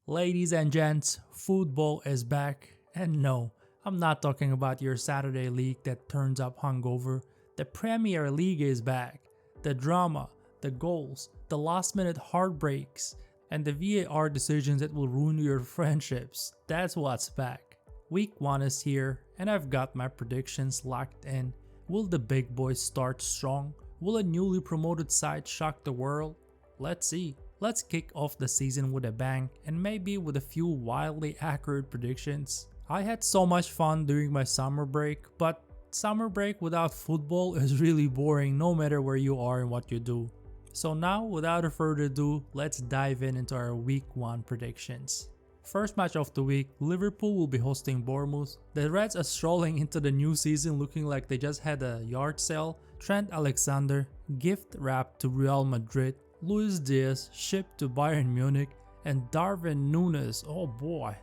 Ladies and gents, football is back, and no, I'm not talking about your Saturday league that turns up hungover. The Premier League is back. The drama, the goals, the last-minute heartbreaks, and the VAR decisions that will ruin your friendships. That's what's back. Week 1 is here, and I've got my predictions locked in. Will the big boys start strong? Will a newly promoted side shock the world? Let's see. Let's kick off the season with a bang, and maybe with a few wildly accurate predictions. I had so much fun during my summer break, but summer break without football is really boring no matter where you are and what you do. So now, without further ado, let's dive into our week 1 predictions. First match of the week, Liverpool will be hosting Bournemouth. The Reds are strolling into the new season looking like they just had a yard sale. Trent Alexander, gift wrapped to Real Madrid. Luis Diaz shipped to Bayern Munich, and Darwin Núñez, oh boy,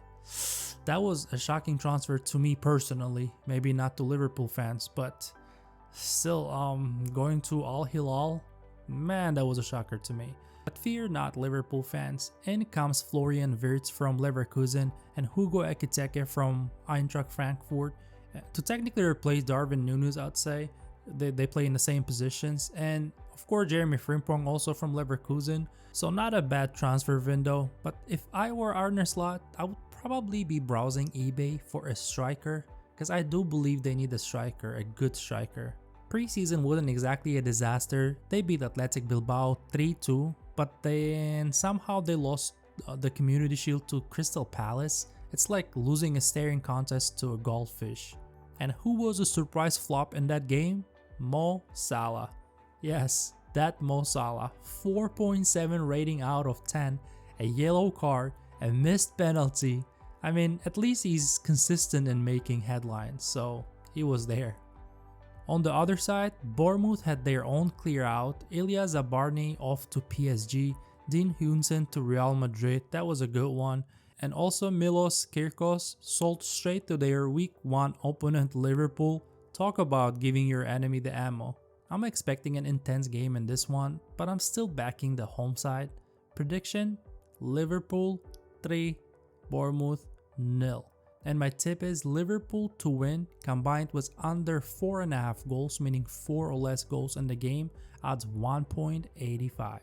that was a shocking transfer to me personally, maybe not to Liverpool fans, but still, going to Al Hilal, man, that was a shocker to me. But fear not, Liverpool fans, in comes Florian Wirtz from Leverkusen and Hugo Ekitike from Eintracht Frankfurt to technically replace Darwin Núñez, I'd say. They play in the same positions, and of course Jeremy Frimpong also from Leverkusen, so not a bad transfer window. But if I were Arne Slot, I would probably be browsing eBay for a striker, because I do believe they need a striker, a good striker. Preseason wasn't exactly a disaster. They beat Athletic Bilbao 3-2, but then somehow they lost the Community Shield to Crystal Palace. It's like losing a staring contest to a goldfish. And who was a surprise flop in that game? Mo Salah. Yes, that Mo Salah. 4.7 rating out of 10, a yellow card, a missed penalty. I mean, at least he's consistent in making headlines, so he was there. On the other side, Bournemouth had their own clear out. Ilya Zabarny off to PSG, Dean Huijsen to Real Madrid, that was a good one. And also Milos Kirkos sold straight to their week 1 opponent Liverpool. Talk about giving your enemy the ammo. I'm expecting an intense game in this one, but I'm still backing the home side. Prediction: Liverpool 3, Bournemouth 0. And my tip is Liverpool to win combined with under 4.5 goals, meaning 4 or less goals in the game, odds 1.85.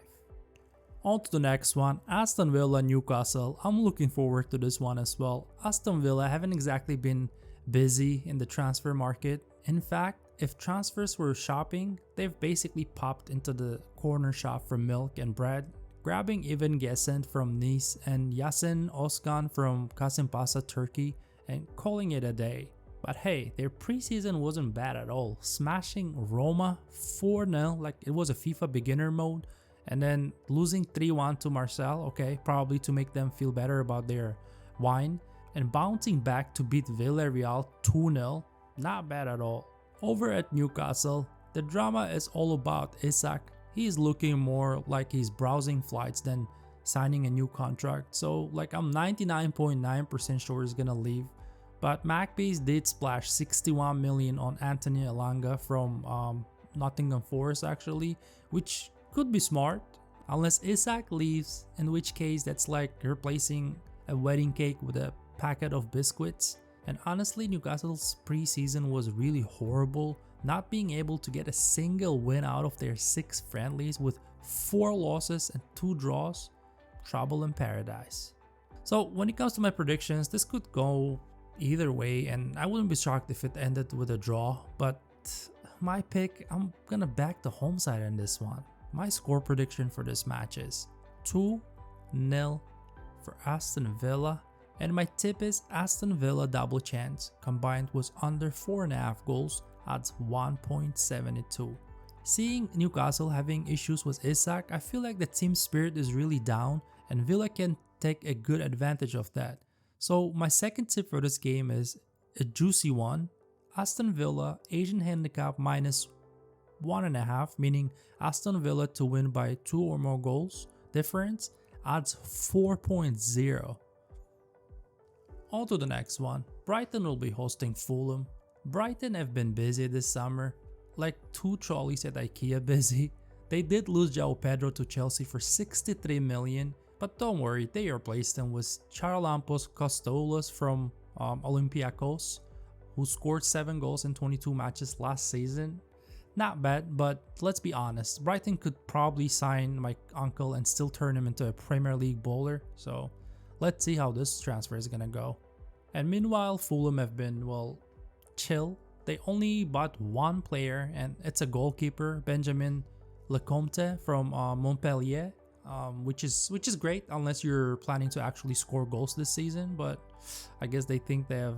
On to the next one, Aston Villa Newcastle. I'm looking forward to this one as well. Aston Villa haven't exactly been busy in the transfer market. In fact, if transfers were shopping, they've basically popped into the corner shop for milk and bread, grabbing Ivan Gesent from Nice and Yasin Özkan from Kasımpaşa, Turkey, and calling it a day. But hey, their preseason wasn't bad at all, smashing Roma 4-0 like it was a FIFA beginner mode, and then losing 3-1 to Marseille, okay, probably to make them feel better about their wine, and bouncing back to beat Villarreal 2-0, not bad at all. Over at Newcastle, the drama is all about 𝗟𝗟. He's looking more like he's browsing flights than signing a new contract, so like I'm 99.9% sure he's gonna leave. But Magpies did splash 61 million on Anthony Elanga from Nottingham Forest actually, which could be smart unless 𝗟𝗟 leaves, in which case that's like replacing a wedding cake with a packet of biscuits. And honestly, Newcastle's preseason was really horrible, not being able to get a single win out of their 6 friendlies with 4 losses and 2 draws. Trouble in paradise. So when it comes to my predictions, this could go either way, and I wouldn't be shocked if it ended with a draw, but my pick, I'm gonna back the home side in this one. My score prediction for this match is 2-0 for Aston Villa, and my tip is Aston Villa double chance combined with under 4.5 goals, odds 1.72. Seeing Newcastle having issues with 𝗟𝗟, I feel like the team spirit is really down, and Villa can take a good advantage of that. So my second tip for this game is a juicy one. Aston Villa Asian handicap minus 1.5, meaning Aston Villa to win by 2 or more goals difference, odds 4.0. On to the next one. Brighton will be hosting Fulham. Brighton have been busy this summer, like 2 trolleys at IKEA busy. They did lose João Pedro to Chelsea for 63 million, But don't worry, they replaced him with 𝗗𝗜𝗦𝗡𝗥 from Olympiacos, who scored 7 goals in 22 matches last season. Not bad, but let's be honest, Brighton could probably sign my uncle and still turn him into a Premier League bowler, so let's see how this transfer is gonna go. And meanwhile, Fulham have been, well, chill. They only bought one player, and it's a goalkeeper, Benjamin 𝗗𝗜𝗦𝗡𝗥 from Montpellier, which is great unless you're planning to actually score goals this season, but I guess they think they have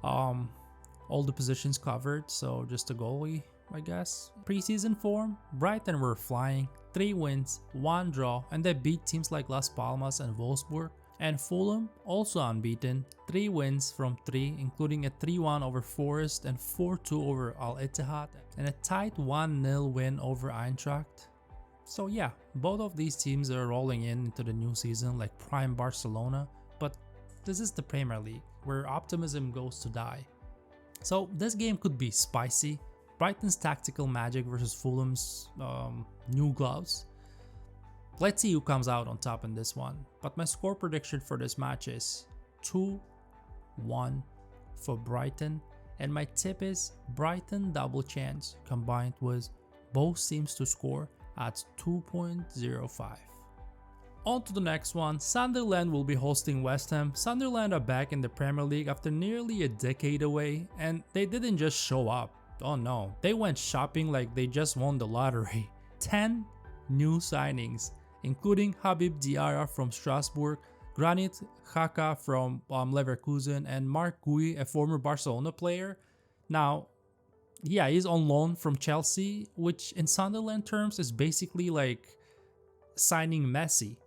all the positions covered, so just a goalie, I guess. Preseason form, Brighton were flying, 3 wins, 1 draw, and they beat teams like Las Palmas and Wolfsburg. And Fulham, also unbeaten, 3 wins from 3, including a 3-1 over Forest and 4-2 over 𝗗𝗚𝗦𝗡𝗥, and a tight 1-0 win over Eintracht. So yeah, both of these teams are rolling into the new season like prime Barcelona, but this is the Premier League, where optimism goes to die. So this game could be spicy. Brighton's tactical magic versus Fulham's new gloves. Let's see who comes out on top in this one. But my score prediction for this match is 2-1 for Brighton. And my tip is Brighton double chance combined with both teams to score at 2.05. On to the next one. Sunderland will be hosting West Ham. Sunderland are back in the Premier League after nearly a decade away, and they didn't just show up. Oh no, they went shopping like they just won the lottery. 10 new signings, including Habib Diarra from Strasbourg, Granit Xhaka from Leverkusen, and Marc Guéhi, a former Barcelona player. Now, yeah, he's on loan from Chelsea, which in Sunderland terms is basically like signing Messi.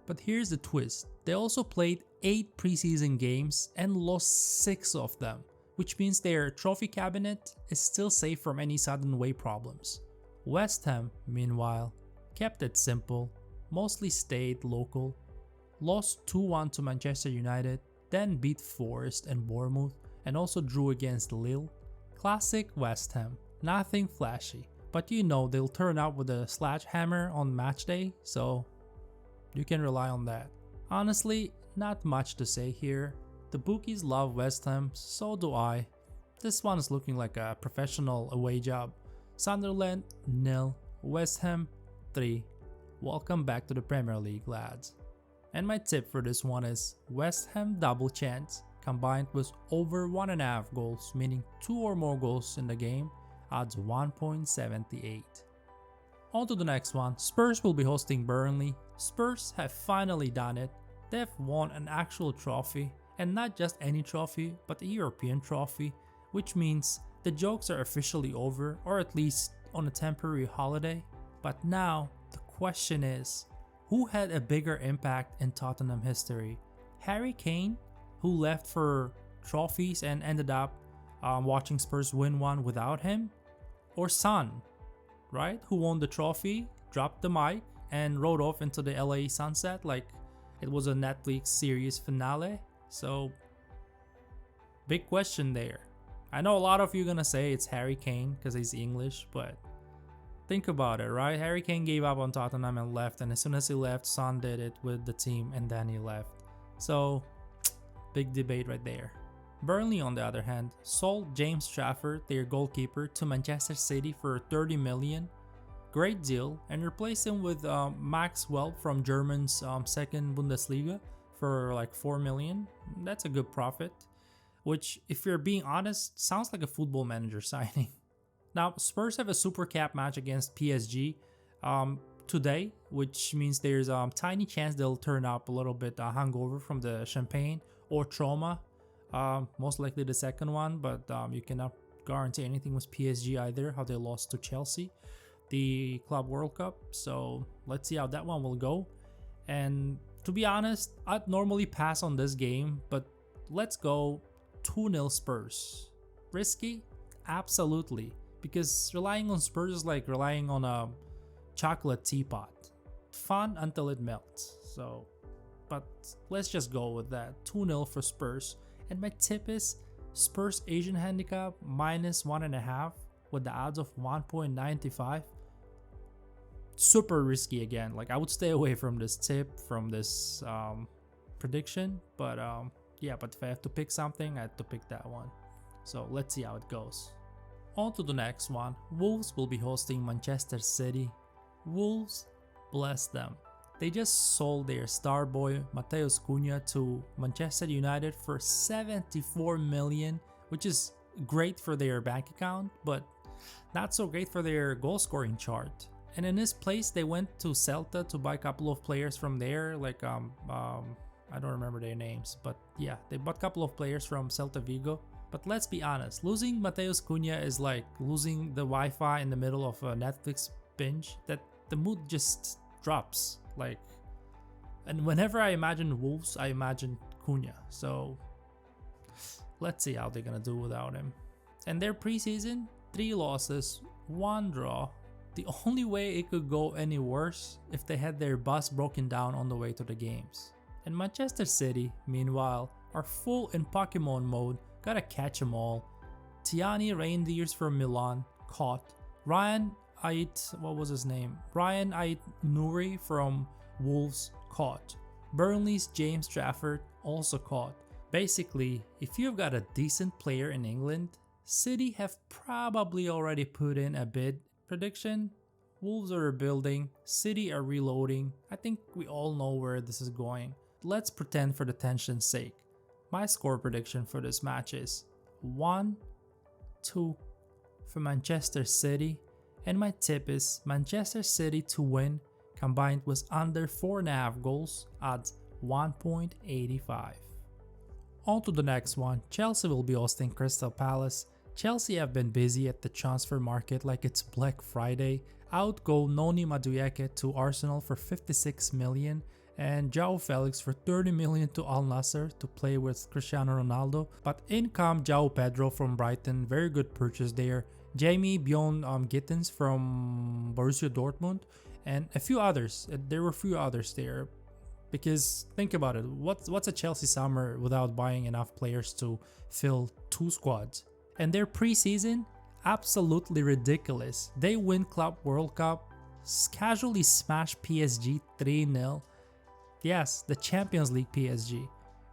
But here's the twist, they also played 8 preseason games and lost 6 of them, which means their trophy cabinet is still safe from any sudden away problems. West Ham, meanwhile, kept it simple, mostly stayed local, lost 2-1 to Manchester United, then beat Forest and Bournemouth, and also drew against Lille. Classic West Ham, nothing flashy, but you know they'll turn up with a sledgehammer on match day, so you can rely on that. Honestly, not much to say here. The bookies love West Ham, so do I. This one is looking like a professional away job. Sunderland 0, West Ham 3. Welcome back to the Premier League, lads. And my tip for this one is West Ham double chance combined with over 1.5 goals, meaning 2 or more goals in the game, odds 1.78. On to the next one. Spurs will be hosting Burnley. Spurs have finally done it. They've won an actual trophy, and not just any trophy, but a European trophy, which means the jokes are officially over, or at least on a temporary holiday. But now the question is, who had a bigger impact in Tottenham history? Harry Kane, who left for trophies and ended up watching Spurs win one without him? Or Son, right, who won the trophy, dropped the mic, and rode off into the LA sunset like it was a Netflix series finale? So, big question there. I know a lot of you gonna say it's Harry Kane because he's English, but think about it, right? Harry Kane gave up on Tottenham and left, and as soon as he left, Son did it with the team and then he left. So, big debate right there. Burnley, on the other hand, sold James Trafford, their goalkeeper, to Manchester City for 30 million. Great deal, and replaced him with Max Welp from German's second Bundesliga for like 4 million. That's a good profit, which, if you're being honest, sounds like a football manager signing. Now, Spurs have a super cap match against PSG today, which means there's a tiny chance they'll turn up a little bit hungover from the champagne or trauma. Most likely the second one, but you cannot guarantee anything with PSG either, how they lost to Chelsea, the Club World Cup. So let's see how that one will go. And to be honest, I'd normally pass on this game, but let's go 2-0 Spurs. Risky? Absolutely. Because relying on Spurs is like relying on a chocolate teapot. Fun until it melts. So, but let's just go with that. 2-0 for Spurs. And my tip is Spurs Asian handicap minus 1.5 with the odds of 1.95. super risky again. Like I would stay away from this tip, from this prediction. But yeah, but if I have to pick something, I have to pick that one. So let's see how it goes. On to the next one. Wolves will be hosting Manchester City. Wolves, bless them. They just sold their star boy Matheus Cunha to Manchester United for 74 million, which is great for their bank account, but not so great for their goal scoring chart. And in this place, they went to Celta to buy a couple of players from there, like I don't remember their names, but yeah, they bought a couple of players from Celta Vigo. But let's be honest, losing Matheus Cunha is like losing the Wi-Fi in the middle of a Netflix binge, that the mood just drops. Like, and whenever I imagine Wolves, I imagine Cunha. So let's see how they're gonna do without him. And their preseason, 3 losses, 1 draw. The only way it could go any worse if they had their bus broken down on the way to the games. And Manchester City, meanwhile, are full in Pokemon mode, gotta catch 'em all. Tiani Reindeers from Milan, caught. Ryan Ait-Nouri from Wolves, caught. Burnley's James Trafford, also caught. Basically, if you've got a decent player in England, City have probably already put in a bid. Prediction: Wolves are rebuilding, City are reloading. I think we all know where this is going. Let's pretend for the tension's sake. My score prediction for this match is 1-2 for Manchester City, and my tip is Manchester City to win combined with under 4.5 goals, odds 1.85. On to the next one. Chelsea will be hosting Crystal Palace. Chelsea have been busy at the transfer market like it's Black Friday. Outgo Noni Madueke to Arsenal for 56 million and João Felix for 30 million to Al Nassr to play with Cristiano Ronaldo. But in come João Pedro from Brighton, very good purchase there. Jamie Bjorn Gittens from Borussia Dortmund, and a few others. There were a few others there. Because think about it, what's a Chelsea summer without buying enough players to fill 2 squads? And their preseason, absolutely ridiculous. They win Club World Cup, casually smash PSG 3-0. Yes, the Champions League PSG.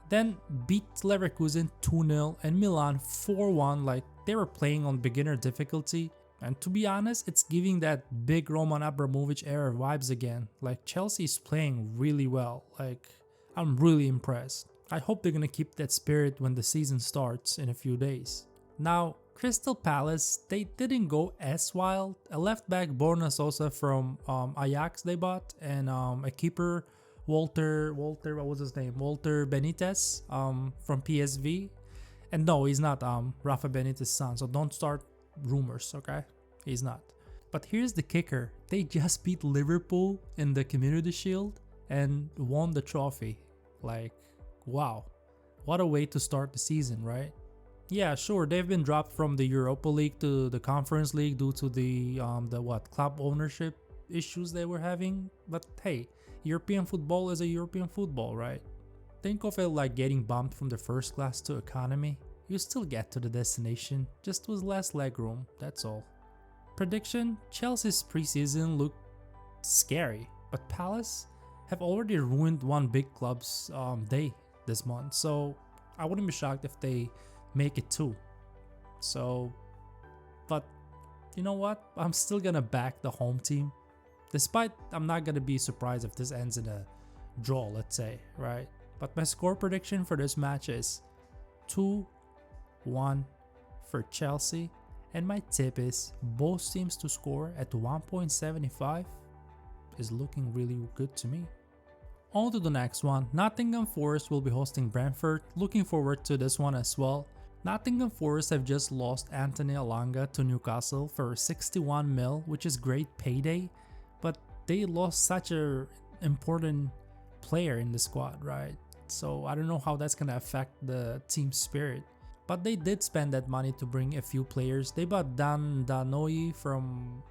Then beat Leverkusen 2-0 and Milan 4-1, like they were playing on beginner difficulty. And to be honest, it's giving that big Roman Abramovich era vibes again. Like Chelsea is playing really well. Like I'm really impressed. I hope they're gonna keep that spirit when the season starts in a few days. Now, Crystal Palace, they didn't go as wild. A left back, Borna Sosa from Ajax they bought, and a keeper, Walter Benitez from PSV. And no, he's not Rafa Benitez's son, so don't start rumors, okay? He's not. But here's the kicker. They just beat Liverpool in the Community Shield and won the trophy. Like, wow. What a way to start the season, right? Yeah, sure, they've been dropped from the Europa League to the Conference League due to the club ownership issues they were having. But hey, European football is a European football, right? Think of it like getting bumped from the first class to economy. You still get to the destination, just with less legroom, that's all. Prediction: Chelsea's preseason looked scary, but Palace have already ruined one big club's day this month, so I wouldn't be shocked if they make it too. So, but you know what? I'm still gonna back the home team. Despite I'm not gonna be surprised if this ends in a draw, let's say, right? But my score prediction for this match is 2-1 for Chelsea, and my tip is both teams to score at 1.75 is looking really good to me. On to the next one. Nottingham Forest will be hosting Brentford. Looking forward to this one as well. Nottingham Forest have just lost Anthony Elanga to Newcastle for 61 mil, which is great payday, but they lost such an important player in the squad, right? So I don't know how that's gonna affect the team spirit. But they did spend that money to bring a few players. They bought Dan Danoi from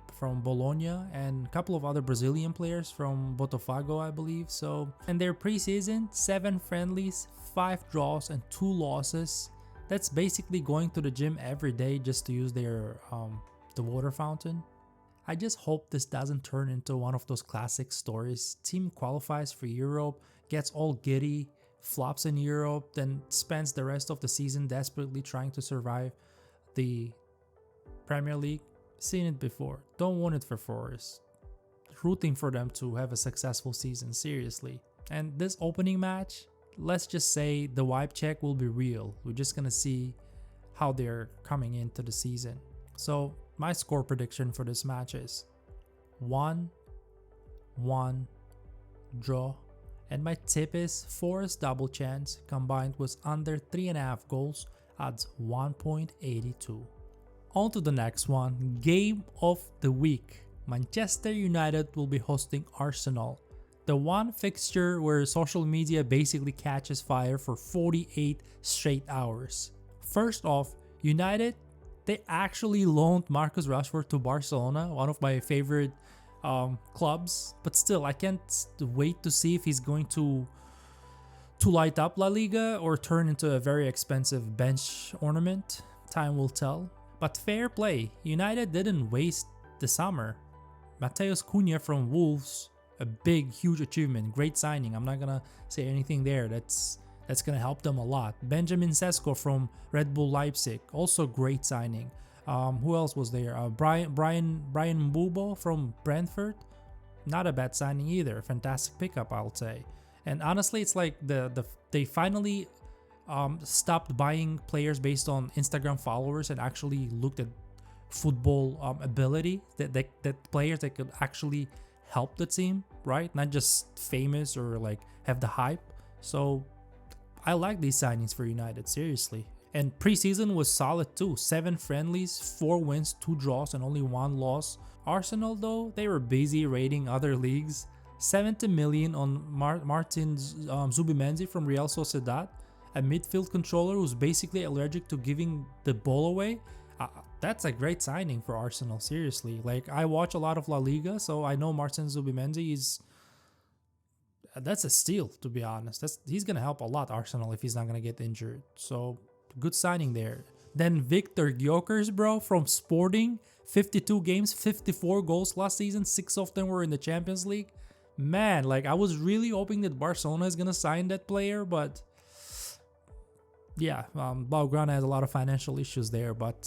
Bologna and a couple of other Brazilian players from Botafogo, I believe. So, and their preseason, 7 friendlies, 5 draws and 2 losses. That's basically going to the gym every day just to use their the water fountain. I just hope this doesn't turn into one of those classic stories. Team qualifies for Europe, gets all giddy, flops in Europe, then spends the rest of the season desperately trying to survive the Premier League. Seen it before. Don't want it for Forest. Rooting for them to have a successful season, seriously. And this opening match, let's just say the vibe check will be real. We're just gonna see how they're coming into the season. So my score prediction for this match is 1-1 draw. And my tip is Forest double chance combined with under 3.5 goals adds 1.82. On to the next one, game of the week. Manchester United will be hosting Arsenal. The one fixture where social media basically catches fire for 48 straight hours. First off, United, they actually loaned Marcus Rashford to Barcelona, one of my favorite clubs. But still, I can't wait to see if he's going to light up La Liga or turn into a very expensive bench ornament. Time will tell. But fair play, United didn't waste the summer. Matheus Cunha from Wolves, a big, huge achievement, great signing. I'm not gonna say anything there. That's gonna help them a lot. Benjamin Sesko from Red Bull Leipzig, also great signing. Who else was there? Brian Mbeumo from Brentford, not a bad signing either. Fantastic pickup, I'll say. And honestly, it's like they finally stopped buying players based on Instagram followers and actually looked at football ability, that players that could actually help the team, right? Not just famous or like have the hype. So I like these signings for United, seriously. And preseason was solid too. 7 friendlies, 4 wins, 2 draws, and only 1 loss. Arsenal though, they were busy raiding other leagues. 70 million on Martin Zubimendi from Real Sociedad, a midfield controller who's basically allergic to giving the ball away. That's a great signing for Arsenal, seriously. Like, I watch a lot of La Liga, so I know Martin Zubimendi is... That's a steal, to be honest. He's going to help a lot Arsenal if he's not going to get injured. So, good signing there. Then Victor Gyökeres, bro, from Sporting. 52 games, 54 goals last season. 6 of them were in the Champions League. Man, like, I was really hoping that Barcelona is going to sign that player, but... Yeah, Blaugrana has a lot of financial issues there, but...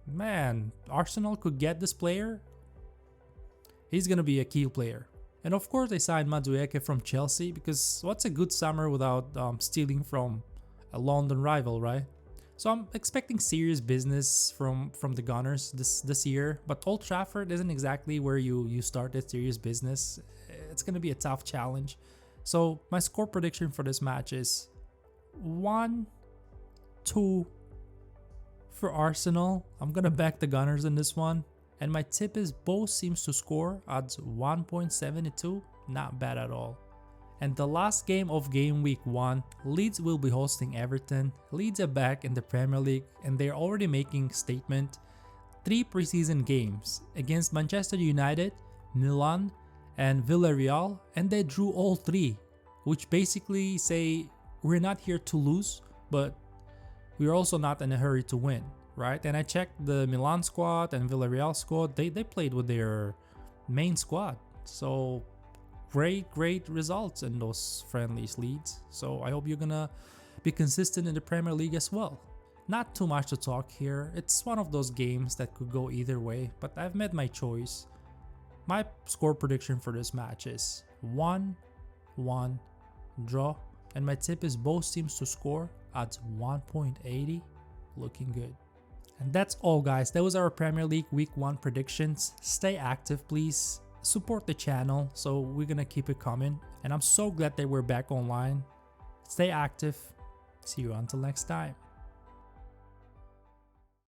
Man, Arsenal could get this player. He's going to be a key player. And of course, they signed Madueke from Chelsea, because what's a good summer without stealing from a London rival, right? So I'm expecting serious business from the Gunners this year. But Old Trafford isn't exactly where you start that serious business. It's going to be a tough challenge. So my score prediction for this match is 1-2 for Arsenal. I'm gonna back the Gunners in this one, and my tip is both teams to score, odds 1.72, not bad at all. And the last game of game week 1, Leeds will be hosting Everton. Leeds are back in the Premier League and they're already making statement. 3 preseason games against Manchester United, Milan and Villarreal, and they drew all 3, which basically say we're not here to lose, but we're also not in a hurry to win, right? And I checked the Milan squad and Villarreal squad. They played with their main squad. So great results in those friendlies, Leeds. So I hope you're gonna be consistent in the Premier League as well. Not too much to talk here. It's one of those games that could go either way, but I've made my choice. My score prediction for this match is 1-1 draw. And my tip is both teams to score, odds 1.80, looking good. And that's all, guys. That was our Premier League Week 1 predictions. Stay active, please. Support the channel, so we're gonna keep it coming. And I'm so glad that we're back online. Stay active. See you until next time.